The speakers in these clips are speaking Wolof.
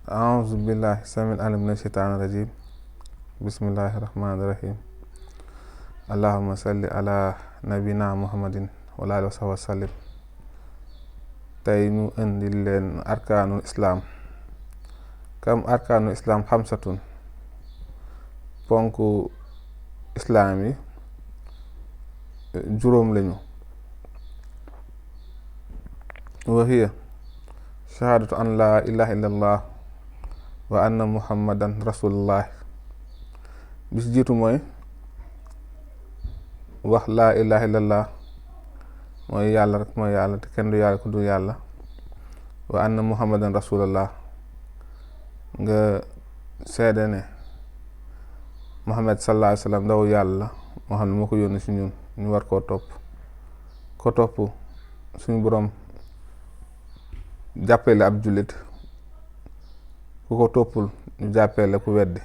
أعوذ بالله السميع العليم من الشيطان الرجيم. بسم الله الرحمن الرحيم. اللهم صل على نبينا محمد وعلى آله وصحبه وسلم. tey ñu indil leen arkaanul islaam. kam arkaanul islaam xamsatun, ponku islaam yi juróom lañu. wa hiya shahaadatu an laa ilaha illallah wa anna muhammadan rasulullah. bis jiitu mooy wax laa ilaha illallah, mooy yàlla rek mooy yàlla te kenn du yàlla ku dul yàlla. wa anna muhammadan rasulullah, nga seede ne muhammad sallallahu alayhi wa sallam ndaw yàlla moo xam ne moo ko yónni si ñun, ñu war koo topp. ko topp suñu boroom jàppee la ab jullit, ku ko toppul ñu jàppee la ku weddi.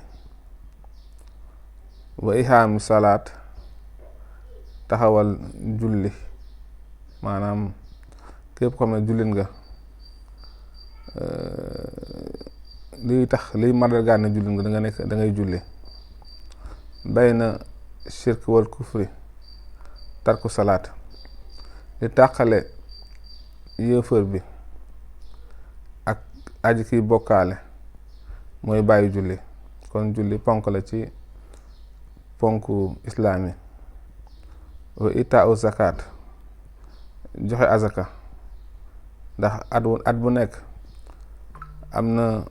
wa ihaami salaat, taxawal julli, maanaam képp xam ne jullit nga, liy màndargaal ne jullit nga da ngay julli. bayna shirk wal kufri tarku salaat, li tàqale yéefar bi ak aji kiy bokkaale mooy bàyyi julli. kon julli ponk la ci ponku islaam yi. wa itaa u zakat, joxe azaka, ndax at bu nekk am na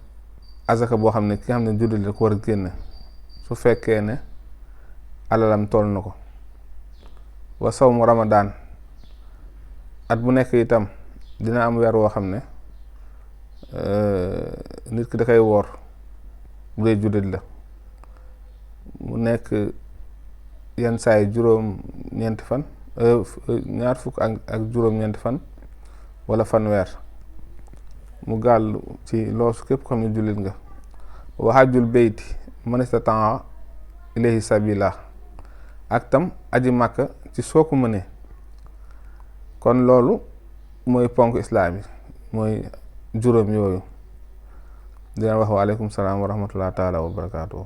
azaka boo xam ne ki nga xam ne jullit la ko war a génne su fekkee ne alalam toll na ko. wa sawmu ramadaan, at bu nekk itam dina am weer woo xam ne nit ki da koy woor bu dee jullit la. mu nekk yenn saa yi juróom-ñeenti fan, ñaar fukk ak juróom-ñeenti fan wala fanweer, mu gàll ci loosu képp xam ne jullit nga. wa hajjul beyti man istataa ilayhi sabila, ak tam aji màkka ci soo ko mënee. kon loolu mooy ponk islaam yi, mooy juróom yooyu. dina wax wa aleykum salaam wa rahmatullah taala wa barakaatuhu.